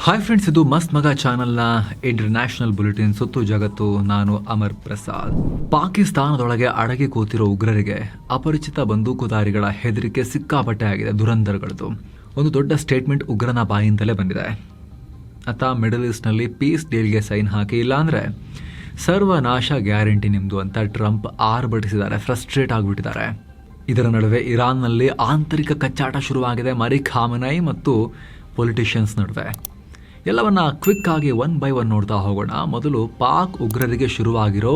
Hi friends, ಇದು ಮಸ್ತ್ ಮಗ ಚಾನಲ್ನ ಇಂಟರ್ನ್ಯಾಷನಲ್ ಬುಲೆಟಿನ್ ಸುತ್ತು ಜಗತ್ತು. ನಾನು ಅಮರ್ ಪ್ರಸಾದ್. ಪಾಕಿಸ್ತಾನದೊಳಗೆ ಅಡಗಿ ಕೂತಿರೋ ಉಗ್ರರಿಗೆ ಅಪರಿಚಿತ ಬಂದೂಕುದಾರಿಗಳ ಹೆದರಿಕೆ ಸಿಕ್ಕಾಪಟ್ಟೆ ಆಗಿದೆ. ದುರಂಧರ್ಗಳದ್ದು ಒಂದು ದೊಡ್ಡ ಸ್ಟೇಟ್ಮೆಂಟ್ ಉಗ್ರನ ಬಾಯಿಂದಲೇ ಬಂದಿದೆ. ಆತ ಮಿಡಲ್ ಈಸ್ಟ್ನಲ್ಲಿ ಪೀಸ್ ಡೀಲ್ಗೆ ಸೈನ್ ಹಾಕಿ, ಇಲ್ಲಾಂದ್ರೆ ಸರ್ವನಾಶ ಗ್ಯಾರಂಟಿ ನಿಮ್ದು ಅಂತ ಟ್ರಂಪ್ ಆರ್ಭಟಿಸಿದ್ದಾರೆ. ಫ್ರಸ್ಟ್ರೇಟ್ ಆಗಿಬಿಟ್ಟಿದ್ದಾರೆ. ಇದರ ನಡುವೆ ಇರಾನ್ನಲ್ಲಿ ಆಂತರಿಕ ಕಚ್ಚಾಟ ಶುರುವಾಗಿದೆ. ಮರಿಕ್ ಖಾಮೆನೈ ಮತ್ತು ಪೊಲಿಟಿಷಿಯನ್ಸ್ ನಡುವೆ. ಎಲ್ಲವನ್ನ ಕ್ವಿಕ್ ಆಗಿ ಒನ್ ಬೈ ಒನ್ ನೋಡ್ತಾ ಹೋಗೋಣ. ಮೊದಲು ಪಾಕ್ ಉಗ್ರರಿಗೆ ಶುರುವಾಗಿರೋ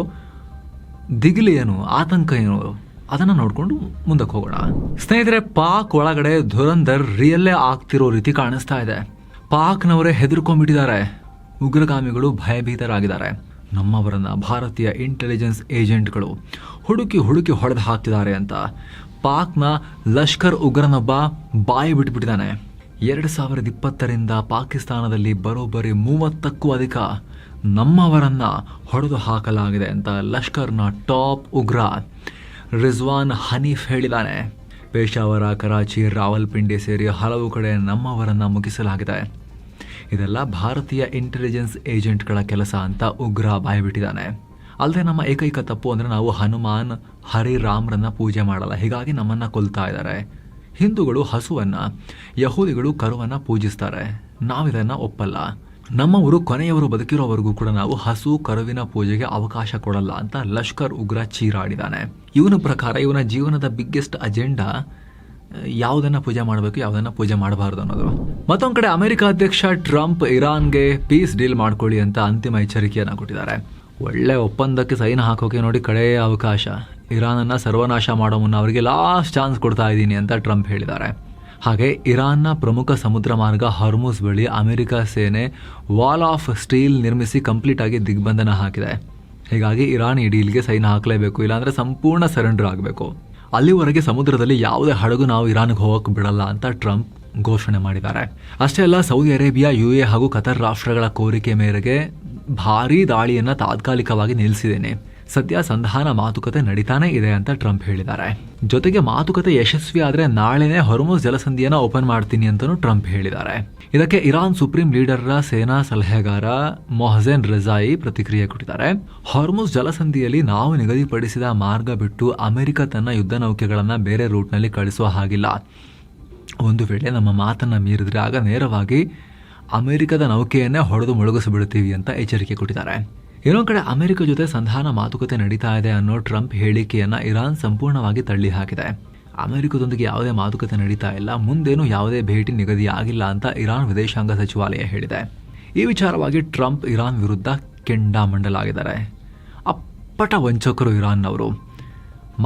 ದಿಗಿಲು ಏನು, ಆತಂಕ ಏನು, ಅದನ್ನು ನೋಡಿಕೊಂಡು ಮುಂದಕ್ಕೆ ಹೋಗೋಣ. ಸ್ನೇಹಿತರೆ, ಪಾಕ್ ಒಳಗಡೆ ಧುರಂಧರ್ ರಿಯಲ್ಲೇ ಆಗ್ತಿರೋ ರೀತಿ ಕಾಣಿಸ್ತಾ ಇದೆ. ಪಾಕ್ನವರೇ ಹೆದರ್ಕೊಂಡ್ಬಿಟ್ಟಿದ್ದಾರೆ. ಉಗ್ರಗಾಮಿಗಳು ಭಯಭೀತರಾಗಿದ್ದಾರೆ. ನಮ್ಮವರನ್ನ ಭಾರತೀಯ ಇಂಟೆಲಿಜೆನ್ಸ್ ಏಜೆಂಟ್ಗಳು ಹುಡುಕಿ ಹೊಡೆದು ಹಾಕ್ತಿದ್ದಾರೆ ಅಂತ ಪಾಕ್ನ ಲಷ್ಕರ್ ಉಗ್ರನೊಬ್ಬ ಬಾಯಿ ಬಿಟ್ಬಿಟ್ಟಿದ್ದಾನೆ. 2020ರಿಂದ ಪಾಕಿಸ್ತಾನದಲ್ಲಿ ಬರೋಬ್ಬರಿ 30ಕ್ಕೂ ಅಧಿಕ ನಮ್ಮವರನ್ನ ಹೊಡೆದು ಹಾಕಲಾಗಿದೆ ಅಂತ ಲಷ್ಕರ್ನ ಟಾಪ್ ಉಗ್ರ ರಿಜ್ವಾನ್ ಹನೀಫ್ ಹೇಳಿದ್ದಾನೆ. ಪೇಶಾವರ, ಕರಾಚಿ, ರಾವಲ್ಪಿಂಡಿ ಸೇರಿ ಹಲವು ಕಡೆ ನಮ್ಮವರನ್ನ ಮುಗಿಸಲಾಗಿದೆ. ಇದೆಲ್ಲ ಭಾರತೀಯ ಇಂಟೆಲಿಜೆನ್ಸ್ ಏಜೆಂಟ್ಗಳ ಕೆಲಸ ಅಂತ ಉಗ್ರ ಬಾಯ್ಬಿಟ್ಟಿದ್ದಾನೆ. ಅಲ್ಲದೆ ನಮ್ಮ ಏಕೈಕ ತಪ್ಪು ಅಂದರೆ ನಾವು ಹನುಮಾನ್, ಹರಿರಾಮ್ರನ್ನ ಪೂಜೆ ಮಾಡಲ್ಲ, ಹೀಗಾಗಿ ನಮ್ಮನ್ನ ಕೊಲ್ತಾ ಇದ್ದಾರೆ. ಹಿಂದೂಗಳು ಹಸುವನ್ನ, ಯಹೂದಿಗಳು ಕರುವನ್ನ ಪೂಜಿಸ್ತಾರೆ. ನಾವಿದನ್ನ ಒಪ್ಪಲ್ಲ. ನಮ್ಮವರು ಕೊನೆಯವರು ಬದುಕಿರೋವರೆಗೂ ಕೂಡ ನಾವು ಹಸು ಕರುವಿನ ಪೂಜೆಗೆ ಅವಕಾಶ ಕೊಡಲ್ಲ ಅಂತ ಲಷ್ಕರ್ ಉಗ್ರ ಚೀರಾಡಿದ್ದಾನೆ. ಇವನ ಪ್ರಕಾರ ಇವನ ಜೀವನದ ಬಿಗ್ಗೆಸ್ಟ್ ಅಜೆಂಡಾ ಯಾವುದನ್ನ ಪೂಜೆ ಮಾಡಬೇಕು, ಯಾವುದನ್ನ ಪೂಜೆ ಮಾಡಬಾರದು ಅನ್ನೋದು. ಮತ್ತೊಂದು ಕಡೆ ಅಮೆರಿಕ ಅಧ್ಯಕ್ಷ ಟ್ರಂಪ್ ಇರಾನ್ಗೆ ಪೀಸ್ ಡೀಲ್ ಮಾಡ್ಕೊಳ್ಳಿ ಅಂತ ಅಂತಿಮ ಎಚ್ಚರಿಕೆಯನ್ನ ಕೊಟ್ಟಿದ್ದಾರೆ. ಒಳ್ಳೆ ಒಪ್ಪಂದಕ್ಕೆ ಸೈನ್ ಹಾಕೋಕೆ ನೋಡಿ ಕಡೆಯ ಅವಕಾಶ. ಇರಾನನ್ನ ಸರ್ವನಾಶ ಮಾಡೋ ಮುನ್ನ ಅವರಿಗೆ ಲಾಸ್ಟ್ ಚಾನ್ಸ್ ಕೊಡ್ತಾ ಇದ್ದೀನಿ ಅಂತ ಟ್ರಂಪ್ ಹೇಳಿದ್ದಾರೆ. ಹಾಗೆ ಇರಾನ್ನ ಪ್ರಮುಖ ಸಮುದ್ರ ಮಾರ್ಗ ಹಾರ್ಮುಜ್ ಬಳಿ ಅಮೆರಿಕ ಸೇನೆ ವಾಲ್ ಆಫ್ ಸ್ಟೀಲ್ ನಿರ್ಮಿಸಿ ಕಂಪ್ಲೀಟ್ ಆಗಿ ದಿಗ್ಬಂಧನ ಹಾಕಿದೆ. ಹೀಗಾಗಿ ಇರಾನ್ ಈ ಡೀಲ್ಗೆ ಸೈನ್ ಹಾಕಲೇಬೇಕು, ಇಲ್ಲಾಂದ್ರೆ ಸಂಪೂರ್ಣ ಸರೆಂಡರ್ ಆಗಬೇಕು. ಅಲ್ಲಿವರೆಗೆ ಸಮುದ್ರದಲ್ಲಿ ಯಾವುದೇ ಹಡಗು ನಾವು ಇರಾನ್ಗೆ ಹೋಗಕ್ಕೆ ಬಿಡಲ್ಲ ಅಂತ ಟ್ರಂಪ್ ಘೋಷಣೆ ಮಾಡಿದ್ದಾರೆ. ಅಷ್ಟೇ ಅಲ್ಲ, ಸೌದಿ ಅರೇಬಿಯಾ, UAE ಹಾಗೂ ಕತಾರ್ ರಾಷ್ಟ್ರಗಳ ಕೋರಿಕೆ ಮೇರೆಗೆ ಭಾರೀ ದಾಳಿಯನ್ನ ತಾತ್ಕಾಲಿಕವಾಗಿ ನಿಲ್ಲಿಸಿದ್ದೇನೆ. ಸದ್ಯ ಸಂಧಾನ ಮಾತುಕತೆ ನಡೀತಾನೆ ಇದೆ ಅಂತ ಟ್ರಂಪ್ ಹೇಳಿದ್ದಾರೆ. ಜೊತೆಗೆ ಮಾತುಕತೆ ಯಶಸ್ವಿ ಆದ್ರೆ ನಾಳೆನೇ ಹೊರ್ಮುಜ್ ಜಲಸಂಧಿಯನ್ನ ಓಪನ್ ಮಾಡ್ತೀನಿ ಅಂತಲೂ ಟ್ರಂಪ್ ಹೇಳಿದ್ದಾರೆ. ಇದಕ್ಕೆ ಇರಾನ್ ಸುಪ್ರೀಂ ಲೀಡರ್ರ ಸೇನಾ ಸಲಹೆಗಾರ ಮೊಹಸೆನ್ ರೆಜಾಯಿ ಪ್ರತಿಕ್ರಿಯೆ ಕೊಟ್ಟಿದ್ದಾರೆ. ಹೊರ್ಮುಜ್ ಜಲಸಂಧಿಯಲ್ಲಿ ನಾವು ನಿಗದಿಪಡಿಸಿದ ಮಾರ್ಗ ಬಿಟ್ಟು ಅಮೆರಿಕ ತನ್ನ ಯುದ್ಧ ನೌಕೆಗಳನ್ನ ಬೇರೆ ರೂಟ್ನಲ್ಲಿ ಕಳಿಸುವ ಹಾಗಿಲ್ಲ. ಒಂದು ವೇಳೆ ನಮ್ಮ ಮಾತನ್ನ ಮೀರಿದ್ರೆ ಆಗ ನೇರವಾಗಿ ಅಮೆರಿಕದ ನೌಕೆಯನ್ನೇ ಹೊಡೆದು ಮುಳುಗಿಸಿಬಿಡ್ತೀವಿ ಅಂತ ಎಚ್ಚರಿಕೆ ಕೊಟ್ಟಿದ್ದಾರೆ. ಇನ್ನೊಂದು ಕಡೆ ಅಮೆರಿಕ ಜೊತೆ ಸಂಧಾನ ಮಾತುಕತೆ ನಡೀತಾ ಇದೆ ಅನ್ನೋ ಟ್ರಂಪ್ ಹೇಳಿಕೆಯನ್ನ ಇರಾನ್ ಸಂಪೂರ್ಣವಾಗಿ ತಳ್ಳಿ ಹಾಕಿದೆ. ಅಮೆರಿಕದೊಂದಿಗೆ ಯಾವುದೇ ಮಾತುಕತೆ ನಡೀತಾ ಇಲ್ಲ, ಮುಂದೇನು ಯಾವುದೇ ಭೇಟಿ ನಿಗದಿ ಆಗಿಲ್ಲ ಅಂತ ಇರಾನ್ ವಿದೇಶಾಂಗ ಸಚಿವಾಲಯ ಹೇಳಿದೆ. ಈ ವಿಚಾರವಾಗಿ ಟ್ರಂಪ್ ಇರಾನ್ ವಿರುದ್ಧ ಕೆಂಡಾಮಂಡಲಾಗಿದ್ದಾರೆ. ಅಪ್ಪಟ ವಂಚಕರು ಇರಾನ್ನವರು.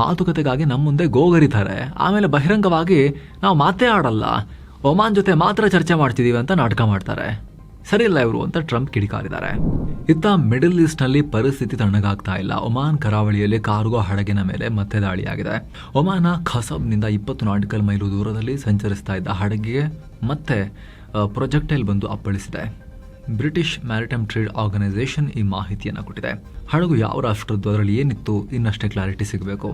ಮಾತುಕತೆಗಾಗಿ ನಮ್ಮ ಮುಂದೆ ಗೋಗರಿತಾರೆ, ಆಮೇಲೆ ಬಹಿರಂಗವಾಗಿ ನಾವು ಮಾತೇ ಆಡಲ್ಲ, ಒಮಾನ್ ಜೊತೆ ಮಾತ್ರ ಚರ್ಚೆ ಮಾಡ್ತಿದೀವಿ ಅಂತ ನಾಟಕ ಮಾಡ್ತಾರೆ. ಸರಿ ಇಲ್ಲ ಇವರು ಅಂತ ಟ್ರಂಪ್ ಕಿಡಿಕಾರಿದ್ದಾರೆ. ಇತ್ತ ಮಿಡಲ್ ಈಸ್ಟ್ನಲ್ಲಿ ಪರಿಸ್ಥಿತಿ ತಣ್ಣಗಾಗ್ತಾ ಇಲ್ಲ. ಒಮಾನ್ ಕರಾವಳಿಯಲ್ಲಿ ಕಾರ್ಗೋ ಹಡಗಿನ ಮೇಲೆ ಮತ್ತೆ ದಾಳಿಯಾಗಿದೆ. ಒಮಾನ ಖಸಬ್ನಿಂದ 20 ನಾಟಿಕಲ್ ಮೈಲು ದೂರದಲ್ಲಿ ಸಂಚರಿಸ್ತಾ ಇದ್ದ ಹಡಗಿಗೆ ಮತ್ತೆ ಪ್ರೊಜೆಕ್ಟೈಲ್ ಬಂದು ಅಪ್ಪಳಿಸಿದೆ. ಬ್ರಿಟಿಷ್ ಮ್ಯಾರಿಟೈಮ್ ಟ್ರೇಡ್ ಆರ್ಗನೈಸೇಷನ್ ಈ ಮಾಹಿತಿಯನ್ನು ಕೊಟ್ಟಿದೆ. ಹಡಗು ಯಾವ ರಾಷ್ಟ್ರದ್ದು, ಅದರಲ್ಲಿ ಏನಿತ್ತು, ಇನ್ನಷ್ಟೇ ಕ್ಲಾರಿಟಿ ಸಿಗಬೇಕು.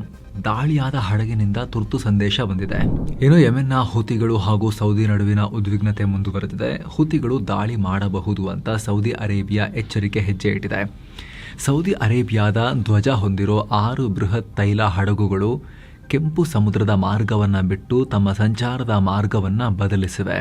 ದಾಳಿಯಾದ ಹಡಗಿನಿಂದ ತುರ್ತು ಸಂದೇಶ ಬಂದಿದೆ. ಇನ್ನು ಯೆಮೆನ್ನ ಹುತಿಗಳು ಹಾಗೂ ಸೌದಿ ನಡುವಿನ ಉದ್ವಿಗ್ನತೆ ಮುಂದುವರೆದಿದೆ. ಹುತಿಗಳು ದಾಳಿ ಮಾಡಬಹುದು ಅಂತ ಸೌದಿ ಅರೇಬಿಯಾ ಎಚ್ಚರಿಕೆ ಹೆಜ್ಜೆ ಇಟ್ಟಿದೆ. ಸೌದಿ ಅರೇಬಿಯಾದ ಧ್ವಜ ಹೊಂದಿರೋ 6 ಬೃಹತ್ ತೈಲ ಹಡಗುಗಳು ಕೆಂಪು ಸಮುದ್ರದ ಮಾರ್ಗವನ್ನ ಬಿಟ್ಟು ತಮ್ಮ ಸಂಚಾರದ ಮಾರ್ಗವನ್ನ ಬದಲಿಸಿವೆ.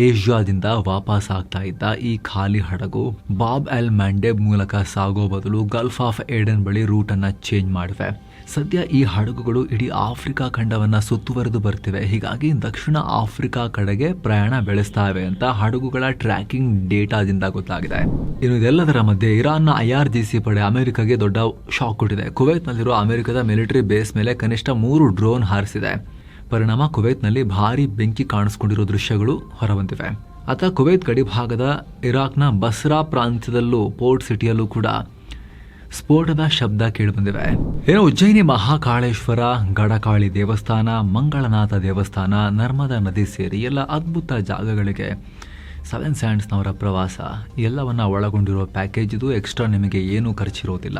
ಏಷ್ಯಾದಿಂದ ವಾಪಸ್ ಆಗ್ತಾ ಇದ್ದ ಈ ಖಾಲಿ ಹಡಗು ಬಾಬ್ ಎಲ್ ಮ್ಯಾಂಡೆಬ್ ಮೂಲಕ ಸಾಗೋ ಬದಲು ಗಲ್ಫ್ ಆಫ್ ಏಡನ್ ಬಳಿ ರೂಟ್ ಅನ್ನ ಚೇಂಜ್ ಮಾಡಿವೆ. ಸದ್ಯ ಈ ಹಡಗುಗಳು ಇಡೀ ಆಫ್ರಿಕಾ ಖಂಡವನ್ನ ಸುತ್ತುವರೆದು ಬರ್ತಿವೆ. ಹೀಗಾಗಿ ದಕ್ಷಿಣ ಆಫ್ರಿಕಾ ಕಡೆಗೆ ಪ್ರಯಾಣ ಬೆಳೆಸ್ತಾ ಇವೆ ಅಂತ ಹಡಗುಗಳ ಟ್ರ್ಯಾಕಿಂಗ್ ಡೇಟಾದಿಂದ ಗೊತ್ತಾಗಿದೆ. ಇನ್ನು ಇದೆಲ್ಲದರ ಮಧ್ಯೆ ಇರಾನ್ನ IRGC ಪಡೆ ಅಮೆರಿಕಗೆ ದೊಡ್ಡ ಶಾಕ್ ಕೊಟ್ಟಿದೆ. ಕುವೈತ್ನಲ್ಲಿರುವ ಅಮೆರಿಕದ ಮಿಲಿಟರಿ ಬೇಸ್ ಮೇಲೆ ಕನಿಷ್ಠ 3 ಡ್ರೋನ್ ಹಾರಿಸಿದೆ. ಪರಿಣಾಮ ಕುವೈತ್ನಲ್ಲಿ ಭಾರೀ ಬೆಂಕಿ ಕಾಣಿಸ್ಕೊಂಡಿರೋ ದೃಶ್ಯಗಳು ಹೊರಬಂದಿವೆ. ಅತ ಕುವೈತ್ ಗಡಿಭಾಗದ ಇರಾಕ್ನ ಬಸ್ರಾ ಪ್ರಾಂತ್ಯದಲ್ಲೂ ಪೋರ್ಟ್ ಸಿಟಿಯಲ್ಲೂ ಕೂಡ ಸ್ಫೋಟದ ಶಬ್ದ ಕೇಳಿಬಂದಿವೆ. ಉಜ್ಜಯಿನಿ ಮಹಾಕಾಳೇಶ್ವರ, ಗಡಕಾಳಿ ದೇವಸ್ಥಾನ, ಮಂಗಳನಾಥ ದೇವಸ್ಥಾನ, ನರ್ಮದಾ ನದಿ ಸೇರಿ ಎಲ್ಲ ಅದ್ಭುತ ಜಾಗಗಳಿಗೆ 7 ಸ್ಯಾಂಡ್ಸ್ನವರ ಪ್ರವಾಸ ಎಲ್ಲವನ್ನ ಒಳಗೊಂಡಿರೋ ಪ್ಯಾಕೇಜ್ ಇದು. ಎಕ್ಸ್ಟ್ರಾ ನಿಮಗೆ ಏನೂ ಖರ್ಚಿರೋದಿಲ್ಲ.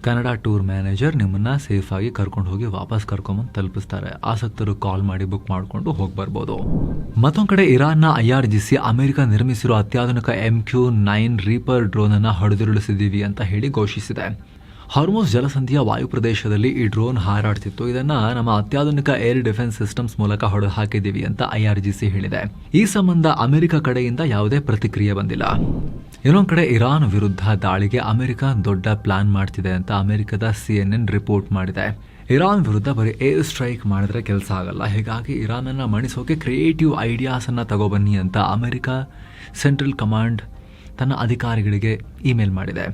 ಕನ್ನಡ ಟೂರ್ ಮ್ಯಾನೇಜರ್ ನಿಮ್ಮನ್ನ ಸೇಫ್ ಆಗಿ ಕರ್ಕೊಂಡು ಹೋಗಿ ವಾಪಸ್ ಕರ್ಕೊಂಬಂದು ತಲುಪಿಸ್ತಾರೆ. ಆಸಕ್ತರು ಕಾಲ್ ಮಾಡಿ ಬುಕ್ ಮಾಡಿಕೊಂಡು ಹೋಗಿ ಬರ್ಬೋದು. ಮತ್ತೊಂದು ಕಡೆ ಇರಾನ್ನ IRGC ಅಮೆರಿಕ ನಿರ್ಮಿಸಿರುವ ಅತ್ಯಾಧುನಿಕ MQ-9 ರೀಪರ್ ಡ್ರೋನ್ ಅನ್ನ ಹೊಡೆದುರುಳಿಸಿದ್ದೀವಿ ಅಂತ ಹೇಳಿ ಘೋಷಿಸಿದೆ. ಹಾರ್ಮೋಸ್ ಜಲಸಂಧಿಯ ವಾಯು ಪ್ರದೇಶದಲ್ಲಿ ಈ ಡ್ರೋನ್ ಹಾರಾಡ್ತಿತ್ತು. ಇದನ್ನ ನಮ್ಮ ಅತ್ಯಾಧುನಿಕ ಏರ್ ಡಿಫೆನ್ಸ್ ಸಿಸ್ಟಮ್ಸ್ ಮೂಲಕ ಹೊಡೆದು ಹಾಕಿದ್ದೀವಿ ಅಂತ IRGC ಹೇಳಿದೆ. ಈ ಸಂಬಂಧ ಅಮೆರಿಕ ಕಡೆಯಿಂದ ಯಾವುದೇ ಪ್ರತಿಕ್ರಿಯೆ ಬಂದಿಲ್ಲ. ಇನ್ನೊಂದು ಕಡೆ ಇರಾನ್ ವಿರುದ್ಧ ದಾಳಿಗೆ ಅಮೆರಿಕ ದೊಡ್ಡ ಪ್ಲಾನ್ ಮಾಡ್ತಿದೆ ಅಂತ ಅಮೆರಿಕದ CNN ರಿಪೋರ್ಟ್ ಮಾಡಿದೆ. ಇರಾನ್ ವಿರುದ್ಧ ಬರೀ ಏರ್ ಸ್ಟ್ರೈಕ್ ಮಾಡಿದ್ರೆ ಕೆಲಸ ಆಗಲ್ಲ, ಹೀಗಾಗಿ ಇರಾನ್ ಅನ್ನ ಮಣಿಸೋಕೆ ಕ್ರಿಯೇಟಿವ್ ಐಡಿಯಾಸ್ ಅನ್ನ ತಗೊಬನ್ನಿ ಅಂತ ಅಮೆರಿಕ ಸೆಂಟ್ರಲ್ ಕಮಾಂಡ್ ತನ್ನ ಅಧಿಕಾರಿಗಳಿಗೆ ಇಮೇಲ್ ಮಾಡಿದೆ.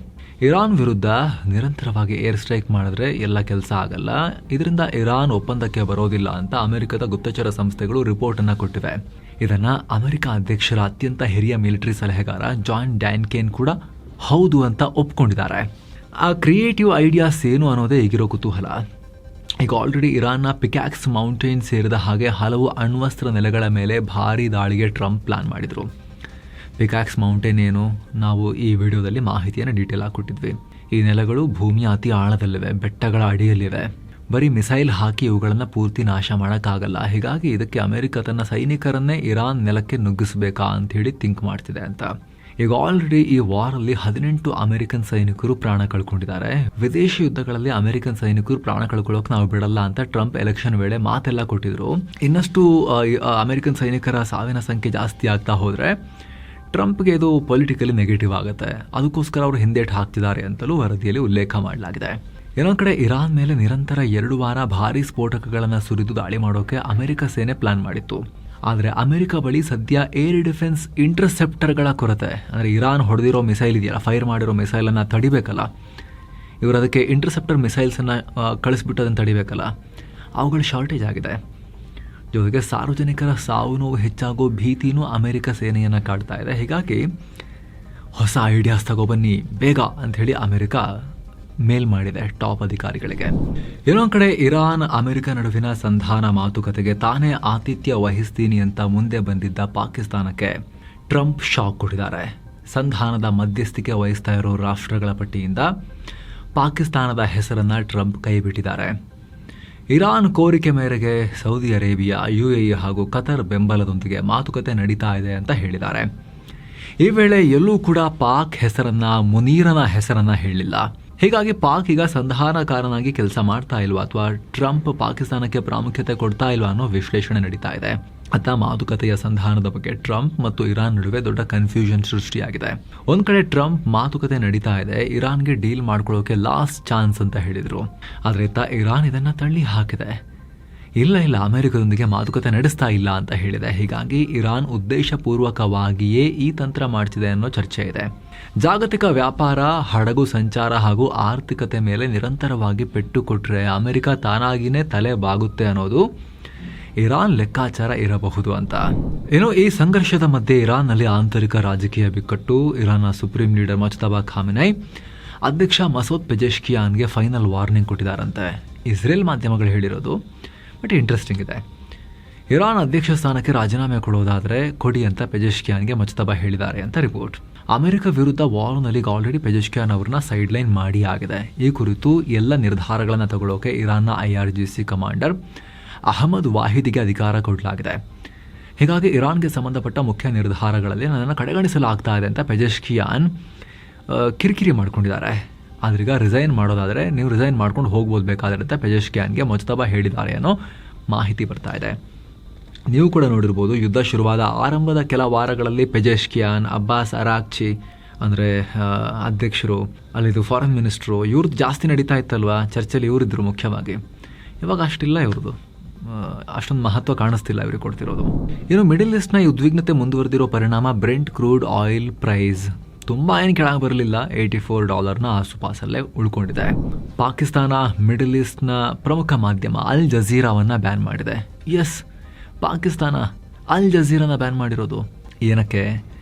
ಇರಾನ್ ವಿರುದ್ಧ ನಿರಂತರವಾಗಿ ಏರ್ ಸ್ಟ್ರೈಕ್ ಮಾಡಿದ್ರೆ ಎಲ್ಲ ಕೆಲಸ ಆಗಲ್ಲ, ಇದರಿಂದ ಇರಾನ್ ಒಪ್ಪಂದಕ್ಕೆ ಬರೋದಿಲ್ಲ ಅಂತ ಅಮೆರಿಕದ ಗುಪ್ತಚರ ಸಂಸ್ಥೆಗಳು ರಿಪೋರ್ಟ್ ಅನ್ನ ಕೊಟ್ಟಿವೆ. ಇದನ್ನ ಅಮೆರಿಕ ಅಧ್ಯಕ್ಷರ ಅತ್ಯಂತ ಹಿರಿಯ ಮಿಲಿಟರಿ ಸಲಹೆಗಾರ ಜಾನ್ ಡ್ಯಾನ್ಕೇನ್ ಕೂಡ ಹೌದು ಅಂತ ಒಪ್ಕೊಂಡಿದ್ದಾರೆ. ಆ ಕ್ರಿಯೇಟಿವ್ ಐಡಿಯಾಸ್ ಏನು ಅನ್ನೋದೇ ಈಗಿರೋ ಕುತೂಹಲ. ಈಗ ಆಲ್ರೆಡಿ ಇರಾನ್ನ ಪಿಕ್ಯಾಕ್ಸ್ ಮೌಂಟೇನ್ ಸೇರಿದ ಹಾಗೆ ಹಲವು ಅಣ್ವಸ್ತ್ರ ನೆಲೆಗಳ ಮೇಲೆ ಭಾರೀ ದಾಳಿಗೆ ಟ್ರಂಪ್ ಪ್ಲಾನ್ ಮಾಡಿದ್ರು. ಪಿಕ್ಯಾಕ್ಸ್ ಮೌಂಟೇನ್ ಏನು, ನಾವು ಈ ವಿಡಿಯೋದಲ್ಲಿ ಮಾಹಿತಿಯನ್ನು ಡೀಟೇಲ್ ಆಗಿ ಕೊಟ್ಟಿದ್ವಿ. ಈ ನೆಲೆಗಳು ಭೂಮಿಯ ಅತಿ ಆಳದಲ್ಲಿವೆ, ಬೆಟ್ಟಗಳ ಅಡಿಯಲ್ಲಿವೆ. ಬರೀ ಮಿಸೈಲ್ ಹಾಕಿ ಇವುಗಳನ್ನು ಪೂರ್ತಿ ನಾಶ ಮಾಡೋಕ್ಕಾಗಲ್ಲ. ಹೀಗಾಗಿ ಇದಕ್ಕೆ ಅಮೆರಿಕ ತನ್ನ ಸೈನಿಕರನ್ನೇ ಇರಾನ್ ನೆಲಕ್ಕೆ ನುಗ್ಗಿಸಬೇಕಾ ಅಂತ ಹೇಳಿ ಥಿಂಕ್ ಮಾಡ್ತಿದೆ ಅಂತ. ಈಗ ಆಲ್ರೆಡಿ ಈ ವಾರಲ್ಲಿ 18 ಅಮೆರಿಕನ್ ಸೈನಿಕರು ಪ್ರಾಣ ಕಳ್ಕೊಂಡಿದ್ದಾರೆ. ವಿದೇಶಿ ಯುದ್ಧಗಳಲ್ಲಿ ಅಮೆರಿಕನ್ ಸೈನಿಕರು ಪ್ರಾಣ ಕಳ್ಕೊಳ್ಳೋಕೆ ನಾವು ಬಿಡಲ್ಲ ಅಂತ ಟ್ರಂಪ್ ಎಲೆಕ್ಷನ್ ವೇಳೆ ಮಾತೆಲ್ಲ ಕೊಟ್ಟಿದ್ರು. ಇನ್ನಷ್ಟು ಅಮೆರಿಕನ್ ಸೈನಿಕರ ಸಾವಿನ ಸಂಖ್ಯೆ ಜಾಸ್ತಿ ಆಗ್ತಾ ಹೋದರೆ ಟ್ರಂಪ್ಗೆ ಇದು ಪೊಲಿಟಿಕಲಿ ನೆಗೆಟಿವ್ ಆಗುತ್ತೆ. ಅದಕ್ಕೋಸ್ಕರ ಅವರು ಹಿಂದೇಟು ಹಾಕ್ತಿದ್ದಾರೆ ಅಂತಲೂ ವರದಿಯಲ್ಲಿ ಉಲ್ಲೇಖ ಮಾಡಲಾಗಿದೆ. ಇನ್ನೊಂದು ಕಡೆ ಇರಾನ್ ಮೇಲೆ ನಿರಂತರ 2 ವಾರ ಭಾರೀ ಸ್ಫೋಟಕಗಳನ್ನು ಸುರಿದು ದಾಳಿ ಮಾಡೋಕೆ ಅಮೆರಿಕ ಸೇನೆ ಪ್ಲಾನ್ ಮಾಡಿತ್ತು. ಆದರೆ ಅಮೆರಿಕ ಬಳಿ ಸದ್ಯ ಏರ್ ಡಿಫೆನ್ಸ್ ಇಂಟರ್ಸೆಪ್ಟರ್ಗಳ ಕೊರತೆ. ಅಂದರೆ ಇರಾನ್ ಹೊಡೆದಿರೋ ಮಿಸೈಲ್ ಇದೆಯಲ್ಲ, ಫೈರ್ ಮಾಡಿರೋ ಮಿಸೈಲನ್ನು ತಡಿಬೇಕಲ್ಲ, ಇವರು ಅದಕ್ಕೆ ಇಂಟರ್ಸೆಪ್ಟರ್ ಮಿಸೈಲ್ಸನ್ನು ಕಳಿಸ್ಬಿಟ್ಟು ಅದನ್ನು ತಡಿಬೇಕಲ್ಲ, ಅವುಗಳ ಶಾರ್ಟೇಜ್ ಆಗಿದೆ. ಜೊತೆಗೆ ಸಾರ್ವಜನಿಕರ ಸಾವು ನೋವು ಹೆಚ್ಚಾಗೋ ಭೀತಿನೂ ಅಮೆರಿಕ ಸೇನೆಯನ್ನು ಕಾಡ್ತಾ ಇದೆ. ಹೀಗಾಗಿ ಹೊಸ ಐಡಿಯಾಸ್ ತಗೊಬನ್ನಿ ಬೇಗ ಅಂಥೇಳಿ ಅಮೆರಿಕ ಮೇಲ್ ಮಾಡಿದೆ ಟಾಪ್ ಅಧಿಕಾರಿಗಳಿಗೆ. ಇನ್ನೊಂದು ಕಡೆ ಇರಾನ್ ಅಮೆರಿಕ ನಡುವಿನ ಸಂಧಾನ ಮಾತುಕತೆಗೆ ತಾನೇ ಆತಿಥ್ಯ ವಹಿಸ್ತೀನಿ ಅಂತ ಮುಂದೆ ಬಂದಿದ್ದ ಪಾಕಿಸ್ತಾನಕ್ಕೆ ಟ್ರಂಪ್ ಶಾಕ್ ಕೊಟ್ಟಿದ್ದಾರೆ. ಸಂಧಾನದ ಮಧ್ಯಸ್ಥಿಕೆ ವಹಿಸ್ತಾ ಇರೋ ರಾಷ್ಟ್ರಗಳ ಪಟ್ಟಿಯಿಂದ ಪಾಕಿಸ್ತಾನದ ಹೆಸರನ್ನ ಟ್ರಂಪ್ ಕೈಬಿಟ್ಟಿದ್ದಾರೆ. ಇರಾನ್ ಕೋರಿಕೆ ಮೇರೆಗೆ ಸೌದಿ ಅರೇಬಿಯಾ, UAE ಹಾಗೂ ಕತರ್ ಬೆಂಬಲದೊಂದಿಗೆ ಮಾತುಕತೆ ನಡೀತಾ ಇದೆ ಅಂತ ಹೇಳಿದ್ದಾರೆ. ಈ ವೇಳೆ ಎಲ್ಲೂ ಕೂಡ ಪಾಕ್ ಹೆಸರನ್ನ, ಮುನೀರನ ಹೆಸರನ್ನ ಹೇಳಿಲ್ಲ. ಹೀಗಾಗಿ ಪಾಕ್ ಈಗ ಸಂಧಾನಕಾರನಾಗಿ ಕೆಲಸ ಮಾಡ್ತಾ ಇಲ್ವಾ ಅಥವಾ ಟ್ರಂಪ್ ಪಾಕಿಸ್ತಾನಕ್ಕೆ ಪ್ರಾಮುಖ್ಯತೆ ಕೊಡ್ತಾ ಇಲ್ವಾ ಅನ್ನೋ ವಿಶ್ಲೇಷಣೆ ನಡೀತಾ ಇದೆ. ಅತ್ತ ಮಾತುಕತೆಯ ಸಂಧಾನದ ಬಗ್ಗೆ ಟ್ರಂಪ್ ಮತ್ತು ಇರಾನ್ ನಡುವೆ ದೊಡ್ಡ ಕನ್ಫ್ಯೂಷನ್ ಸೃಷ್ಟಿಯಾಗಿದೆ. ಒಂದ್ ಕಡೆ ಟ್ರಂಪ್ ಮಾತುಕತೆ ನಡೀತಾ ಇದೆ, ಇರಾನ್ಗೆ ಡೀಲ್ ಮಾಡ್ಕೊಳ್ಳೋಕೆ ಲಾಸ್ಟ್ ಚಾನ್ಸ್ ಅಂತ ಹೇಳಿದ್ರು. ಆದ್ರೆ ಇರಾನ್ ಇದನ್ನ ತಳ್ಳಿ ಹಾಕಿದೆ. ಇಲ್ಲ ಅಮೆರಿಕದೊಂದಿಗೆ ಮಾತುಕತೆ ನಡೆಸ್ತಾ ಇಲ್ಲ ಅಂತ ಹೇಳಿದೆ. ಹೀಗಾಗಿ ಇರಾನ್ ಉದ್ದೇಶಪೂರ್ವಕವಾಗಿಯೇ ಈ ತಂತ್ರ ಮಾಡ್ತಿದೆ ಅನ್ನೋ ಚರ್ಚೆ ಇದೆ. ಜಾಗತಿಕ ವ್ಯಾಪಾರ, ಹಡಗು ಸಂಚಾರ ಹಾಗೂ ಆರ್ಥಿಕತೆ ಮೇಲೆ ನಿರಂತರವಾಗಿ ಪೆಟ್ಟು ಕೊಟ್ರೆ ಅಮೆರಿಕ ತಾನಾಗಿನೇ ತಲೆ ಬಾಗುತ್ತೆ ಅನ್ನೋದು ಇರಾನ್ ಲೆಕ್ಕಾಚಾರ ಇರಬಹುದು ಅಂತ. ಏನೋ ಈ ಸಂಘರ್ಷದ ಮಧ್ಯೆ ಇರಾನ್ನಲ್ಲಿ ಆಂತರಿಕ ರಾಜಕೀಯ ಬಿಕ್ಕಟ್ಟು. ಇರಾನ್ನ ಸುಪ್ರೀಂ ಲೀಡರ್ ಮುಜ್ತಬಾ ಖಾಮೆನೈ ಅಧ್ಯಕ್ಷ ಮಸೂದ್ ಪೆಜೆಶ್ಕಿಯಾನ್ಗೆ ಫೈನಲ್ ವಾರ್ನಿಂಗ್ ಕೊಟ್ಟಿದ್ದಾರಂತೆ. ಇಸ್ರೇಲ್ ಮಾಧ್ಯಮಗಳು ಹೇಳಿರೋದು. ಬಟ್ ಇಂಟ್ರೆಸ್ಟಿಂಗ್ ಇದೆ. ಇರಾನ್ ಅಧ್ಯಕ್ಷ ಸ್ಥಾನಕ್ಕೆ ರಾಜೀನಾಮೆ ಕೊಡೋದಾದ್ರೆ ಕೊಡಿ ಅಂತ ಪೆಜೆಶ್ಕಿಯಾನ್ಗೆ ಮುಜ್ತಬಾ ಹೇಳಿದ್ದಾರೆ ಅಂತ ರಿಪೋರ್ಟ್. ಅಮೆರಿಕ ವಿರುದ್ಧ ವಾರ್ನಲ್ಲಿ ಆಲ್ರೆಡಿ ಪೆಜೆಶ್ಕಿಯಾನ್ ಅವರನ್ನ ಸೈಡ್ ಲೈನ್ ಮಾಡಿ ಆಗಿದೆ. ಈ ಕುರಿತು ಎಲ್ಲ ನಿರ್ಧಾರಗಳನ್ನು ತಗೊಳ್ಳೋಕೆ ಇರಾನ್ನ IRGC ಕಮಾಂಡರ್ ಅಹಮದ್ ವಾಹಿದಿಗೆ ಅಧಿಕಾರ ಕೊಡಲಾಗಿದೆ. ಹೀಗಾಗಿ ಇರಾನ್ಗೆ ಸಂಬಂಧಪಟ್ಟ ಮುಖ್ಯ ನಿರ್ಧಾರಗಳಲ್ಲಿ ನನ್ನನ್ನು ಕಡೆಗಣಿಸಲಾಗ್ತಾ ಇದೆ ಅಂತ ಪೆಜೆಶ್ಕಿಯಾನ್ ಕಿರಿಕಿರಿ ಮಾಡ್ಕೊಂಡಿದ್ದಾರೆ. ಆದ್ರೀಗ ರಿಸೈನ್ ಮಾಡೋದಾದರೆ ನೀವು ರಿಸೈನ್ ಮಾಡ್ಕೊಂಡು ಹೋಗ್ಬೋದು ಬೇಕಾದ್ರೆ ಅಂತ ಪೆಜೆಶ್ಕಿಯಾನ್ಗೆ ಮುಜ್ತಬಾ ಹೇಳಿದ್ದಾರೆ ಅನ್ನೋ ಮಾಹಿತಿ ಬರ್ತಾ ಇದೆ. ನೀವು ಕೂಡ ನೋಡಿರ್ಬೋದು, ಯುದ್ಧ ಶುರುವಾದ ಆರಂಭದ ಕೆಲ ವಾರಗಳಲ್ಲಿ ಪೆಜೆಶ್ಕಿಯಾನ್, ಅಬ್ಬಾಸ್ ಅರಾಕ್ಚಿ ಅಂದರೆ ಅಧ್ಯಕ್ಷರು, ಅಲ್ಲಿದು ಫಾರಿನ್ ಮಿನಿಸ್ಟ್ರು, ಇವ್ರದ್ದು ಜಾಸ್ತಿ ನಡೀತಾ ಇತ್ತಲ್ವಾ ಚರ್ಚೆಯಲ್ಲಿ, ಇವರಿದ್ದರು ಮುಖ್ಯವಾಗಿ. ಇವಾಗ ಅಷ್ಟಿಲ್ಲ, ಇವ್ರದ್ದು ಅಷ್ಟೊಂದು ಮಹತ್ವ ಕಾಣಿಸ್ತಿಲ್ಲ ಇವ್ರಿಗೆ ಕೊಡ್ತಿರೋದು. ಇನ್ನು ಮಿಡಲ್ ಈಸ್ಟ್ನ ಈ ಉದ್ವಿಗ್ನತೆ ಮುಂದುವರೆದಿರೋ ಪರಿಣಾಮ ಬ್ರೆಂಟ್ ಕ್ರೂಡ್ ಆಯಿಲ್ ಪ್ರೈಸ್ ತುಂಬ ಏನು ಕೆಳಗೆ ಬರಲಿಲ್ಲ, $84 ಆಸುಪಾಸಲ್ಲೇ ಉಳ್ಕೊಂಡಿದೆ. ಪಾಕಿಸ್ತಾನ ಮಿಡಲ್ ಈಸ್ಟ್ನ ಪ್ರಮುಖ ಮಾಧ್ಯಮ ಅಲ್ ಜಜೀರಾವನ್ನು ಬ್ಯಾನ್ ಮಾಡಿದೆ. ಎಸ್, ಪಾಕಿಸ್ತಾನ ಅಲ್ ಜಜೀರಾನ ಬ್ಯಾನ್ ಮಾಡಿರೋದು ಏನಕ್ಕೆ?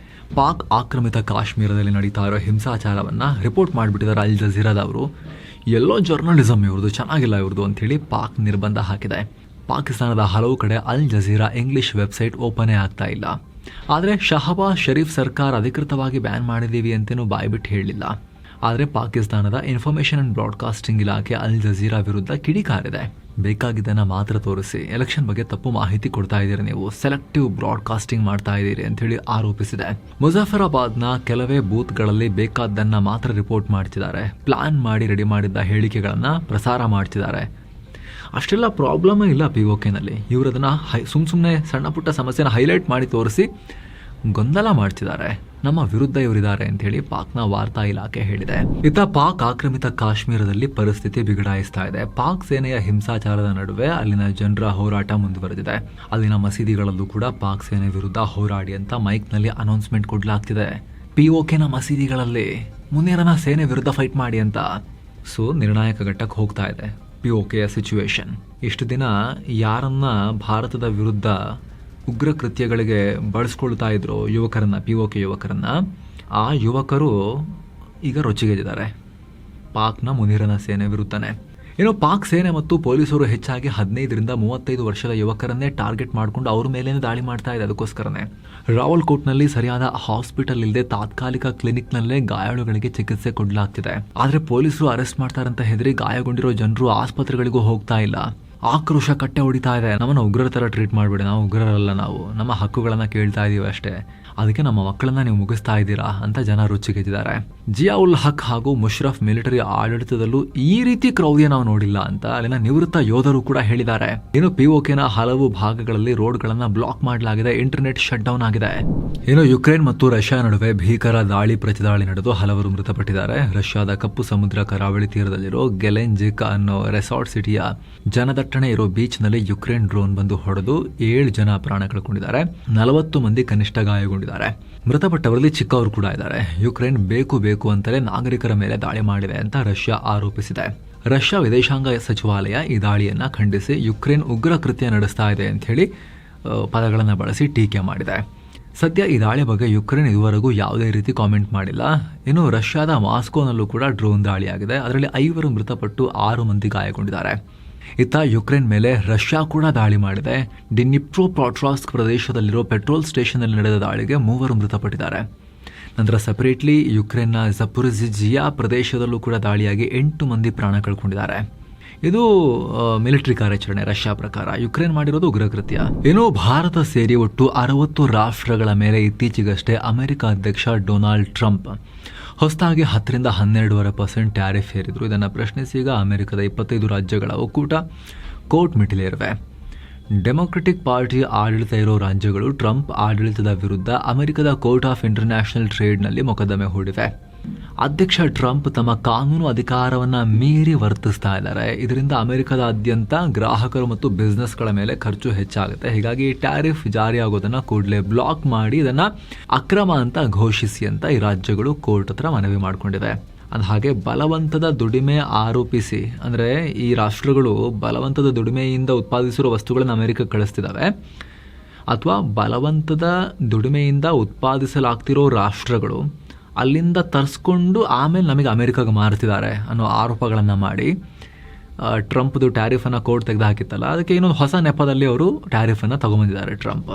ಪಾಕ್ ಆಕ್ರಮಿತ ಕಾಶ್ಮೀರದಲ್ಲಿ ನಡೀತಾ ಇರೋ ಹಿಂಸಾಚಾರವನ್ನು ರಿಪೋರ್ಟ್ ಮಾಡಿಬಿಟ್ಟಿದ್ದಾರೆ ಅಲ್ ಜಜೀರಾದವರು. ಎಲ್ಲೋ ಜರ್ನಲಿಸಮ್ ಇವ್ರದ್ದು ಚೆನ್ನಾಗಿಲ್ಲ ಇವ್ರದ್ದು ಅಂಥೇಳಿ ಪಾಕ್ ನಿರ್ಬಂಧ ಹಾಕಿದೆ. ಪಾಕಿಸ್ತಾನದ ಹಲವು ಕಡೆ ಅಲ್ ಜಜೀರಾ ಇಂಗ್ಲಿಷ್ ವೆಬ್ಸೈಟ್ ಓಪನೇ ಆಗ್ತಾ ಇಲ್ಲ. ಆದರೆ ಶಹಬಾಜ್ ಶರೀಫ್ ಸರ್ಕಾರ ಅಧಿಕೃತವಾಗಿ ಬ್ಯಾನ್ ಮಾಡಿದ್ದೀವಿ ಅಂತೇನು ಬಾಯ್ಬಿಟ್ಟು ಹೇಳಿಲ್ಲ. ಆದರೆ ಪಾಕಿಸ್ತಾನದ ಇನ್ಫಾರ್ಮೇಷನ್ ಅಂಡ್ ಬ್ರಾಡ್ಕಾಸ್ಟಿಂಗ್ ಇಲಾಖೆ ಅಲ್ ಜಜೀರಾ ವಿರುದ್ಧ ಕಿಡಿಕಾರಿದೆ. ಬೇಕಾಗಿದ್ದನ್ನ ಮಾತ್ರ ತೋರಿಸಿ ಎಲೆಕ್ಷನ್ ಬಗ್ಗೆ ತಪ್ಪು ಮಾಹಿತಿ ಕೊಡ್ತಾ ಇದ್ದೀರಿ, ನೀವು ಸೆಲೆಕ್ಟಿವ್ ಬ್ರಾಡ್ಕಾಸ್ಟಿಂಗ್ ಮಾಡ್ತಾ ಇದ್ದೀರಿ ಅಂತ ಹೇಳಿ ಆರೋಪಿಸಿದೆ. ಮುಜಫರಾಬಾದ್ನ ಕೆಲವೇ ಬೂತ್ಗಳಲ್ಲಿ ಬೇಕಾದ್ದನ್ನ ಮಾತ್ರ ರಿಪೋರ್ಟ್ ಮಾಡ್ತಿದ್ದಾರೆ, ಪ್ಲಾನ್ ಮಾಡಿ ರೆಡಿ ಮಾಡಿದ್ದ ಹೇಳಿಕೆಗಳನ್ನ ಪ್ರಸಾರ ಮಾಡ್ತಿದ್ದಾರೆ. ಅಷ್ಟೆಲ್ಲ ಪ್ರಾಬ್ಲಮ್ ಇಲ್ಲ POKನಲ್ಲಿ. ಇವರು ಅದನ್ನ ಸುಮ್ಮನೆ ಸಣ್ಣ ಪುಟ್ಟ ಸಮಸ್ಯೆನ ಹೈಲೈಟ್ ಮಾಡಿ ತೋರಿಸಿ ಗೊಂದಲ ಮಾಡ್ತಿದ್ದಾರೆ. ನಮ್ಮ ವಿರುದ್ಧ ಇವರಿದ್ದಾರೆ ಅಂತ ಹೇಳಿ ಪಾಕ್ನ ವಾರ್ತಾ ಇಲಾಖೆ ಹೇಳಿದೆ. ಇತ್ತ ಪಾಕ್ ಆಕ್ರಮಿತ ಕಾಶ್ಮೀರದಲ್ಲಿ ಪರಿಸ್ಥಿತಿ ಬಿಗಡಾಯಿಸ್ತಾ ಇದೆ. ಪಾಕ್ ಸೇನೆಯ ಹಿಂಸಾಚಾರದ ನಡುವೆ ಅಲ್ಲಿನ ಜನರ ಹೋರಾಟ ಮುಂದುವರೆದಿದೆ. ಅಲ್ಲಿನ ಮಸೀದಿಗಳಲ್ಲೂ ಕೂಡ ಪಾಕ್ ಸೇನೆ ವಿರುದ್ಧ ಹೋರಾಡಿ ಅಂತ ಮೈಕ್ನಲ್ಲಿ ಅನೌನ್ಸ್ಮೆಂಟ್ ಕೊಡ್ಲಾಗ್ತಿದೆ. POKನ ಮಸೀದಿಗಳಲ್ಲಿ ಮುನೀರನ ಸೇನೆ ವಿರುದ್ಧ ಫೈಟ್ ಮಾಡಿ ಅಂತ. ಸೊ ನಿರ್ಣಾಯಕ ಘಟ್ಟಕ್ಕೆ ಹೋಗ್ತಾ ಇದೆ POKಯ ಸಿಚುವೇಶನ್. ಇಷ್ಟು ದಿನ ಯಾರನ್ನ ಭಾರತದ ವಿರುದ್ಧ ಉಗ್ರ ಕೃತ್ಯಗಳಿಗೆ ಬಳಸ್ಕೊಳ್ತಾ ಇದ್ರು ಯುವಕರನ್ನ, POK ಯುವಕರನ್ನ, ಆ ಯುವಕರು ಈಗ ರೊಚ್ಚಿಗೆದ್ದಿದ್ದಾರೆ ಪಾಕ್ನ ಮುನೀರನ ಸೇನೆ ವಿರುದ್ಧನೇ. ಏನೋ ಪಾಕ್ ಸೇನೆ ಮತ್ತು ಪೊಲೀಸರು ಹೆಚ್ಚಾಗಿ 15ರಿಂದ 35 ವರ್ಷದ ಯುವಕರನ್ನೇ ಟಾರ್ಗೆಟ್ ಮಾಡಿಕೊಂಡು ಅವ್ರ ಮೇಲೇನೆ ದಾಳಿ ಮಾಡ್ತಾ ಇದೆ. ಅದಕ್ಕೋಸ್ಕರನೇ ರಾವಲ್ಕೋಟ್ನಲ್ಲಿ ಸರಿಯಾದ ಹಾಸ್ಪಿಟಲ್ ಇಲ್ಲದೆ ತಾತ್ಕಾಲಿಕ ಕ್ಲಿನಿಕ್ನಲ್ಲೇ ಗಾಯಾಳುಗಳಿಗೆ ಚಿಕಿತ್ಸೆ ಕೊಡಲಾಗ್ತಿದೆ. ಆದರೆ ಪೊಲೀಸರು ಅರೆಸ್ಟ್ ಮಾಡ್ತಾರಂತ ಹೆದರಿ ಗಾಯಗೊಂಡಿರೋ ಜನರು ಆಸ್ಪತ್ರೆಗಳಿಗೂ ಹೋಗ್ತಾ ಇಲ್ಲ. ಆಕ್ರೋಶ ಕಟ್ಟೆ ಹೊಡಿತಾ ಇದೆ. ನಮ್ಮನ್ನು ಉಗ್ರರ ಥರ ಟ್ರೀಟ್ ಮಾಡಬೇಡಿ, ನಾವು ಉಗ್ರರಲ್ಲ, ನಾವು ನಮ್ಮ ಹಕ್ಕುಗಳನ್ನು ಕೇಳ್ತಾ ಇದ್ದೀವಿ ಅಷ್ಟೇ, ಅದಕ್ಕೆ ನಮ್ಮ ಮಕ್ಕಳನ್ನ ನೀವು ಮುಗಿಸ್ತಾ ಇದ್ದೀರಾ ಅಂತ ಜನ ರುಚಿಗೆದ್ದಿದ್ದಾರೆ. ಜಿಯಾ ಉಲ್ ಹಕ್ ಹಾಗೂ ಮುಷರಫ್ ಮಿಲಿಟರಿ ಆಡಳಿತದಲ್ಲೂ ಈ ರೀತಿ ಕ್ರೌರ್ಯ ನಾವು ನೋಡಿಲ್ಲ ಅಂತ ಅಲ್ಲಿನ ನಿವೃತ್ತ ಯೋಧರು ಕೂಡ ಹೇಳಿದ್ದಾರೆ. ಇನ್ನು POKನ ಹಲವು ಭಾಗಗಳಲ್ಲಿ ರೋಡ್ಗಳನ್ನ ಬ್ಲಾಕ್ ಮಾಡಲಾಗಿದೆ, ಇಂಟರ್ನೆಟ್ ಶಟ್ ಡೌನ್ ಆಗಿದೆ. ಇನ್ನು ಯುಕ್ರೇನ್ ಮತ್ತು ರಷ್ಯಾ ನಡುವೆ ಭೀಕರ ದಾಳಿ ಪ್ರತಿದಾಳಿ ನಡೆದು ಹಲವರು ಮೃತಪಟ್ಟಿದ್ದಾರೆ. ರಷ್ಯಾದ ಕಪ್ಪು ಸಮುದ್ರ ಕರಾವಳಿ ತೀರದಲ್ಲಿರೋ ಗೆಲೆಂಜಿಕ್ ಅನ್ನೋ ರೆಸಾರ್ಟ್ ಸಿಟಿಯ ಜನದಟ್ಟಣೆ ಇರೋ ಬೀಚ್ ನಲ್ಲಿ ಯುಕ್ರೇನ್ ಡ್ರೋನ್ ಬಂದು ಹೊಡೆದು 7 ಜನ ಪ್ರಾಣ ಕಳ್ಕೊಂಡಿದ್ದಾರೆ. 40 ಮಂದಿ ಕನಿಷ್ಠ ಗಾಯಗೊಂಡಿದ್ದಾರೆ. ಮೃತಪಟ್ಟವರಲ್ಲಿ ಚಿಕ್ಕವರು ಕೂಡ ಇದ್ದಾರೆ. ಯುಕ್ರೇನ್ ಬೇಕು ಅಂತಲೇ ನಾಗರಿಕರ ಮೇಲೆ ದಾಳಿ ಮಾಡಿದೆ ಅಂತ ರಷ್ಯಾ ಆರೋಪಿಸಿದೆ. ರಷ್ಯಾ ವಿದೇಶಾಂಗ ಸಚಿವಾಲಯ ಈ ದಾಳಿಯನ್ನ ಖಂಡಿಸಿ ಯುಕ್ರೇನ್ ಉಗ್ರ ಕೃತ್ಯ ನಡೆಸ್ತಾ ಇದೆ ಅಂತ ಹೇಳಿ ಪದಗಳನ್ನು ಬಳಸಿ ಟೀಕೆ ಮಾಡಿದೆ. ಸದ್ಯ ಈ ದಾಳಿ ಬಗ್ಗೆ ಯುಕ್ರೇನ್ ಇದುವರೆಗೂ ಯಾವುದೇ ರೀತಿ ಕಾಮೆಂಟ್ ಮಾಡಿಲ್ಲ. ಇನ್ನು ರಷ್ಯಾದ ಮಾಸ್ಕೋನಲ್ಲೂ ಕೂಡ ಡ್ರೋನ್ ದಾಳಿಯಾಗಿದೆ. ಅದರಲ್ಲಿ 5 ಮೃತಪಟ್ಟು 6 ಮಂದಿ ಗಾಯಗೊಂಡಿದ್ದಾರೆ. ಇತ್ತ ಯುಕ್ರೇನ್ ಮೇಲೆ ರಷ್ಯಾ ಕೂಡ ದಾಳಿ ಮಾಡಿದೆ. ಡಿನಿಪ್ರೊಪೆಟ್ರೋವ್ಸ್ಕ್ ಪ್ರದೇಶದಲ್ಲಿರೋ ಪೆಟ್ರೋಲ್ ಸ್ಟೇಷನ್ನಲ್ಲಿ ನಡೆದ ದಾಳಿಗೆ 3 ಮೃತಪಟ್ಟಿದ್ದಾರೆ. ನಂತರ ಸಪರೇಟ್ಲಿ ಯುಕ್ರೇನ್ನ ಝಪೊರಿಜಿಯಾ ಪ್ರದೇಶದಲ್ಲೂ ಕೂಡ ದಾಳಿಯಾಗಿ 8 ಮಂದಿ ಪ್ರಾಣ ಕಳ್ಕೊಂಡಿದ್ದಾರೆ. ಇದು ಮಿಲಿಟರಿ ಕಾರ್ಯಾಚರಣೆ ರಷ್ಯಾ ಪ್ರಕಾರ. ಯುಕ್ರೇನ್ ಮಾಡಿರೋದು ಉಗ್ರ ಕೃತ್ಯ. ಇನ್ನು ಭಾರತ ಸೇರಿ ಒಟ್ಟು 60 ರಾಷ್ಟ್ರಗಳ ಮೇಲೆ ಇತ್ತೀಚೆಗಷ್ಟೇ ಅಮೆರಿಕ ಅಧ್ಯಕ್ಷ ಡೊನಾಲ್ಡ್ ಟ್ರಂಪ್ ಹೊಸದಾಗಿ 10ರಿಂದ 12% ಟ್ಯಾರಿಫ್ ಹೇರಿದ್ರು. ಇದನ್ನು ಪ್ರಶ್ನಿಸಿ ಈಗ ಅಮೆರಿಕದ 25 ರಾಜ್ಯಗಳ ಒಕ್ಕೂಟ ಕೋರ್ಟ್ ಮೆಟ್ಟಿಲೇರಿವೆ. ಡೆಮೊಕ್ರೆಟಿಕ್ ಪಾರ್ಟಿ ಆಡಳಿತ ಇರೋ ರಾಜ್ಯಗಳು ಟ್ರಂಪ್ ಆಡಳಿತದ ವಿರುದ್ಧ ಅಮೆರಿಕದ ಕೋರ್ಟ್ ಆಫ್ ಇಂಟರ್ನ್ಯಾಷನಲ್ ಟ್ರೇಡ್ನಲ್ಲಿ ಮೊಕದ್ದಮೆ ಹೂಡಿವೆ. ಅಧ್ಯಕ್ಷ ಟ್ರಂಪ್ ತಮ್ಮ ಕಾನೂನು ಅಧಿಕಾರವನ್ನ ಮೀರಿ ವರ್ತಿಸ್ತಾ ಇದ್ದಾರೆ. ಇದರಿಂದ ಅಮೆರಿಕದಾದ್ಯಂತ ಗ್ರಾಹಕರು ಮತ್ತು ಬಿಸ್ನೆಸ್ಗಳ ಮೇಲೆ ಖರ್ಚು ಹೆಚ್ಚಾಗುತ್ತೆ. ಹೀಗಾಗಿ ಟ್ಯಾರಿಫ್ ಜಾರಿಯಾಗೋದನ್ನ ಕೂಡಲೇ ಬ್ಲಾಕ್ ಮಾಡಿ ಇದನ್ನ ಅಕ್ರಮ ಅಂತ ಘೋಷಿಸಿ ಅಂತ ಈ ರಾಜ್ಯಗಳು ಕೋರ್ಟ್ ಹತ್ರ ಮನವಿ ಮಾಡಿಕೊಂಡಿವೆ. ಅದು ಹಾಗೆ ಬಲವಂತದ ದುಡಿಮೆ ಆರೋಪಿಸಿ, ಅಂದರೆ ಈ ರಾಷ್ಟ್ರಗಳು ಬಲವಂತದ ದುಡಿಮೆಯಿಂದ ಉತ್ಪಾದಿಸಿರುವ ವಸ್ತುಗಳನ್ನು ಅಮೆರಿಕಕ್ಕೆ ಕಳಿಸ್ತಿದ್ದಾವೆ ಅಥವಾ ಬಲವಂತದ ದುಡಿಮೆಯಿಂದ ಉತ್ಪಾದಿಸಲಾಗ್ತಿರೋ ರಾಷ್ಟ್ರಗಳು ಅಲ್ಲಿಂದ ತರಿಸ್ಕೊಂಡು ಆಮೇಲೆ ನಮಗೆ ಅಮೆರಿಕಾಗೆ ಮಾರ್ತಿದ್ದಾರೆ ಅನ್ನೋ ಆರೋಪಗಳನ್ನು ಮಾಡಿ ಟ್ರಂಪ್ದು ಟ್ಯಾರಿಫನ್ನು ಕೋರ್ಟ್ ತೆಗೆದು ಹಾಕಿತ್ತಲ್ಲ, ಅದಕ್ಕೆ ಇನ್ನೊಂದು ಹೊಸ ನೆಪದಲ್ಲಿ ಅವರು ಟ್ಯಾರಿಫನ್ನು ತಗೊಂಬಂದಿದ್ದಾರೆ ಟ್ರಂಪ್.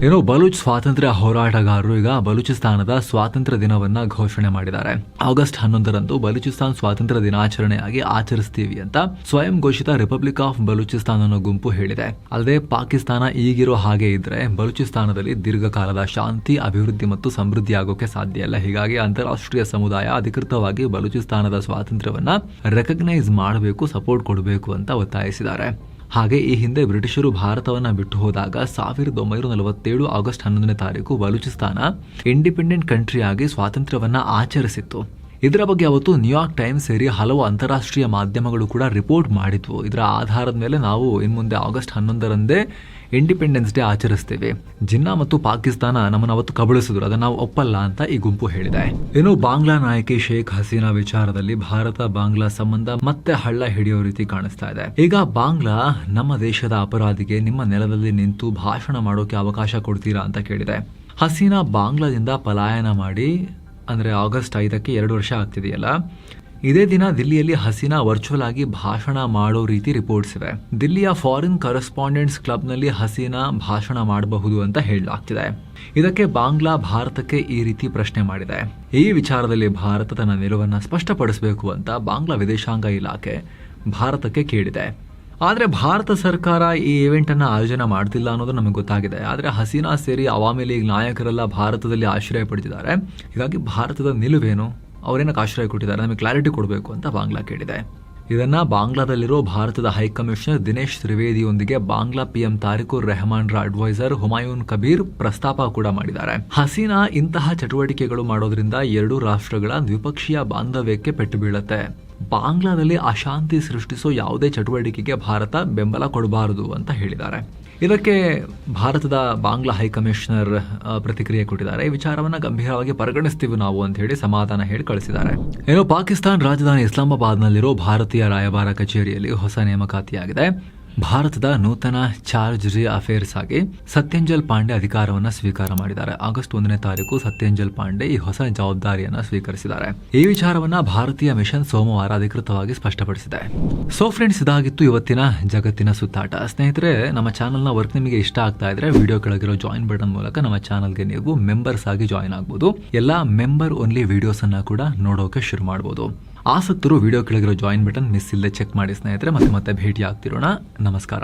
ಏನೋ ಬಲೂಚ್ ಸ್ವಾತಂತ್ರ್ಯ ಹೋರಾಟಗಾರರು ಈಗ ಬಲೂಚಿಸ್ತಾನದ ಸ್ವಾತಂತ್ರ್ಯ ದಿನವನ್ನ ಘೋಷಣೆ ಮಾಡಿದ್ದಾರೆ. ಆಗಸ್ಟ್ 11ರಂದು ಬಲೂಚಿಸ್ತಾನ್ ಸ್ವಾತಂತ್ರ್ಯ ದಿನಾಚರಣೆಯಾಗಿ ಆಚರಿಸ್ತೀವಿ ಅಂತ ಸ್ವಯಂ ಘೋಷಿತ ರಿಪಬ್ಲಿಕ್ ಆಫ್ ಬಲೂಚಿಸ್ತಾನ್ ಅನ್ನೋ ಗುಂಪು ಹೇಳಿದೆ. ಅಲ್ಲದೆ ಪಾಕಿಸ್ತಾನ ಈಗಿರೋ ಹಾಗೆ ಇದ್ರೆ ಬಲೂಚಿಸ್ತಾನದಲ್ಲಿ ದೀರ್ಘಕಾಲದ ಶಾಂತಿ, ಅಭಿವೃದ್ಧಿ ಮತ್ತು ಸಮೃದ್ಧಿ ಆಗೋಕೆ ಸಾಧ್ಯ ಇಲ್ಲ. ಹೀಗಾಗಿ ಅಂತಾರಾಷ್ಟ್ರೀಯ ಸಮುದಾಯ ಅಧಿಕೃತವಾಗಿ ಬಲೂಚಿಸ್ತಾನದ ಸ್ವಾತಂತ್ರ್ಯವನ್ನ ರೆಕಗ್ನೈಸ್ ಮಾಡಬೇಕು, ಸಪೋರ್ಟ್ ಕೊಡಬೇಕು ಅಂತ ಒತ್ತಾಯಿಸಿದ್ದಾರೆ. ಹಾಗೆ ಈ ಹಿಂದೆ ಬ್ರಿಟಿಷರು ಭಾರತವನ್ನ ಬಿಟ್ಟು ಹೋದಾಗ 1947 ಆಗಸ್ಟ್ 11ನೇ ತಾರೀಕು ಬಲೂಚಿಸ್ತಾನ ಇಂಡಿಪೆಂಡೆಂಟ್ ಕಂಟ್ರಿ ಆಗಿ ಸ್ವಾತಂತ್ರ್ಯವನ್ನ ಆಚರಿಸಿತ್ತು. ಇದರ ಬಗ್ಗೆ ಅವತ್ತು ನ್ಯೂಯಾರ್ಕ್ ಟೈಮ್ಸ್ ಸೇರಿ ಹಲವು ಅಂತಾರಾಷ್ಟ್ರೀಯ ಮಾಧ್ಯಮಗಳು ಕೂಡ ರಿಪೋರ್ಟ್ ಮಾಡಿದ್ವು. ಇದರ ಆಧಾರದ ಮೇಲೆ ನಾವು ಇನ್ಮುಂದೆ ಆಗಸ್ಟ್ 11ರಂದೇ ಇಂಡಿಪೆಂಡೆನ್ಸ್ ಡೇ ಆಚರಿಸ್ತೇವೆ. ಜಿನ್ನಾ ಮತ್ತು ಪಾಕಿಸ್ತಾನ ನಮ್ಮನ್ನು ಅವತ್ತು ಕಬಳಿಸಿದ್ರು, ಅದನ್ನು ನಾವು ಒಪ್ಪಲ್ಲ ಅಂತ ಈ ಗುಂಪು ಹೇಳಿದೆ. ಇನ್ನು ಬಾಂಗ್ಲಾ ನಾಯಕಿ ಶೇಖ್ ಹಸೀನಾ ವಿಚಾರದಲ್ಲಿ ಭಾರತ ಬಾಂಗ್ಲಾ ಸಂಬಂಧ ಮತ್ತೆ ಹಳ್ಳ ಹಿಡಿಯೋ ರೀತಿ ಕಾಣಿಸ್ತಾ ಇದೆ. ಈಗ ಬಾಂಗ್ಲಾ ನಮ್ಮ ದೇಶದ ಅಪರಾಧಿಗೆ ನಿಮ್ಮ ನೆಲದಲ್ಲಿ ನಿಂತು ಭಾಷಣ ಮಾಡೋಕೆ ಅವಕಾಶ ಕೊಡ್ತೀರಾ ಅಂತ ಕೇಳಿದೆ. ಹಸೀನಾ ಬಾಂಗ್ಲಾದಿಂದ ಪಲಾಯನ ಮಾಡಿ, ಅಂದರೆ ಆಗಸ್ಟ್ 5ಕ್ಕೆ 2 ವರ್ಷ ಆಗ್ತಿದೆಯಲ್ಲ, ಇದೇ ದಿನ ದಿಲ್ಲಿಯಲ್ಲಿ ಹಸೀನಾ ವರ್ಚುವಲ್ ಆಗಿ ಭಾಷಣ ಮಾಡೋ ರೀತಿ ರಿಪೋರ್ಟ್ಸ್ ಇವೆ. ದಿಲ್ಲಿಯ ಫಾರಿನ್ ಕರೆಸ್ಪಾಂಡೆಂಟ್ಸ್ ಕ್ಲಬ್ನಲ್ಲಿ ಹಸೀನಾ ಭಾಷಣ ಮಾಡಬಹುದು ಅಂತ ಹೇಳಲಾಗ್ತಿದೆ. ಇದಕ್ಕೆ ಬಾಂಗ್ಲಾ ಭಾರತಕ್ಕೆ ಈ ರೀತಿ ಪ್ರಶ್ನೆ ಮಾಡಿದೆ. ಈ ವಿಚಾರದಲ್ಲಿ ಭಾರತ ತನ್ನ ನಿಲುವನ್ನು ಸ್ಪಷ್ಟಪಡಿಸಬೇಕು ಅಂತ ಬಾಂಗ್ಲಾ ವಿದೇಶಾಂಗ ಇಲಾಖೆ ಭಾರತಕ್ಕೆ ಕೇಳಿದೆ. ಆದರೆ ಭಾರತ ಸರ್ಕಾರ ಈ ಇವೆಂಟ್ ಅನ್ನ ಆಯೋಜನೆ ಮಾಡ್ತಿಲ್ಲ ಅನ್ನೋದು ನಮಗೆ ಗೊತ್ತಾಗಿದೆ. ಆದರೆ ಹಸೀನಾ ಸೇರಿ ಅವಾಮಿ ಲೀಗ್ ನಾಯಕರೆಲ್ಲ ಭಾರತದಲ್ಲಿ ಆಶ್ರಯ ಪಡೆದಿದ್ದಾರೆ. ಹೀಗಾಗಿ ಭಾರತದ ನಿಲುವೇನು, ಅವರೇನಕ್ಕೆ ಆಶ್ರಯ ಕೊಟ್ಟಿದ್ದಾರೆ, ನಮಗೆ ಕ್ಲಾರಿಟಿ ಕೊಡಬೇಕು ಅಂತ ಬಾಂಗ್ಲಾ ಕೇಳಿದೆ. ಇದನ್ನ ಬಾಂಗ್ಲಾದಲ್ಲಿರೋ ಭಾರತದ ಹೈಕಮಿಷನರ್ ದಿನೇಶ್ ತ್ರಿವೇದಿಯೊಂದಿಗೆ ಬಾಂಗ್ಲಾ ಪಿಎಂ ತಾರಿಕುರ್ ರೆಹಮಾನ್ರ ಅಡ್ವೈಸರ್ ಹುಮಾಯೂನ್ ಕಬೀರ್ ಪ್ರಸ್ತಾಪ ಕೂಡ ಮಾಡಿದ್ದಾರೆ. ಹಸೀನಾ ಇಂತಹ ಚಟುವಟಿಕೆಗಳು ಮಾಡೋದ್ರಿಂದ ಎರಡೂ ರಾಷ್ಟ್ರಗಳ ದ್ವಿಪಕ್ಷೀಯ ಬಾಂಧವ್ಯಕ್ಕೆ ಪೆಟ್ಟು ಬೀಳುತ್ತೆ. ಬಾಂಗ್ಲಾದಲ್ಲಿ ಅಶಾಂತಿ ಸೃಷ್ಟಿಸೋ ಯಾವುದೇ ಚಟುವಟಿಕೆಗೆ ಭಾರತ ಬೆಂಬಲ ಕೊಡಬಾರದು ಅಂತ ಹೇಳಿದ್ದಾರೆ. ಇದಕ್ಕೆ ಭಾರತದ ಬಾಂಗ್ಲಾ ಹೈಕಮಿಷನರ್ ಪ್ರತಿಕ್ರಿಯೆ ಕೊಟ್ಟಿದ್ದಾರೆ. ಈ ವಿಚಾರವನ್ನ ಗಂಭೀರವಾಗಿ ಪರಿಗಣಿಸ್ತೀವಿ ನಾವು ಅಂತ ಹೇಳಿ ಸಮಾಧಾನ ಹೇಳಿ ಕಳಿಸಿದ್ದಾರೆ. ಏನೋ ಪಾಕಿಸ್ತಾನ ರಾಜಧಾನಿ ಇಸ್ಲಾಮಾಬಾದ್ನಲ್ಲಿರೋ ಭಾರತೀಯ ರಾಯಭಾರ ಕಚೇರಿಯಲ್ಲಿ ಹೊಸ ನೇಮಕಾತಿಯಾಗಿದೆ. ಭಾರತದ ನೂತನ ಚಾರ್ಜ್ ಅಫೇರ್ಸ್ ಆಗಿ ಸತ್ಯಂಜಲ್ ಪಾಂಡೆ ಅಧಿಕಾರವನ್ನು ಸ್ವೀಕಾರ ಮಾಡಿದ್ದಾರೆ. ಆಗಸ್ಟ್ 1ನೇ ತಾರೀಕು ಸತ್ಯಂಜಲ್ ಪಾಂಡೆ ಈ ಹೊಸ ಜವಾಬ್ದಾರಿಯನ್ನು ಸ್ವೀಕರಿಸಿದ್ದಾರೆ. ಈ ವಿಚಾರವನ್ನ ಭಾರತೀಯ ಮಿಷನ್ ಸೋಮವಾರ ಅಧಿಕೃತವಾಗಿ ಸ್ಪಷ್ಟಪಡಿಸಿದೆ. ಸೊ ಫ್ರೆಂಡ್ಸ್, ಇದಾಗಿತ್ತು ಇವತ್ತಿನ ಜಗತ್ತಿನ ಸುತ್ತಾಟ. ಸ್ನೇಹಿತರೆ, ನಮ್ಮ ಚಾನಲ್ನ ವರ್ಕ್ ನಿಮಗೆ ಇಷ್ಟ ಆಗ್ತಾ ಇದ್ರೆ ವಿಡಿಯೋ ಕೆಳಗಿರೋ ಜಾಯಿನ್ ಬಟನ್ ಮೂಲಕ ನಮ್ಮ ಚಾನಲ್ಗೆ ನೀವು ಮೆಂಬರ್ಸ್ ಆಗಿ ಜಾಯಿನ್ ಆಗ್ಬೋದು. ಎಲ್ಲ ಮೆಂಬರ್ ಓನ್ಲಿ ವಿಡಿಯೋಸ್ ಅನ್ನ ಕೂಡ ನೋಡೋಕೆ ಶುರು ಮಾಡಬಹುದು. ಆಸಕ್ತರು ವಿಡಿಯೋ ಕೆಳಗಿರೋ ಜಾಯಿನ್ ಬಟನ್ ಮಿಸ್ ಇಲ್ಲದೆ ಚೆಕ್ ಮಾಡಿ ಸ್ನೇಹಿತರೆ. ಮತ್ತೆ ಭೇಟಿ ಆಗ್ತಿರೋಣ. ನಮಸ್ಕಾರ.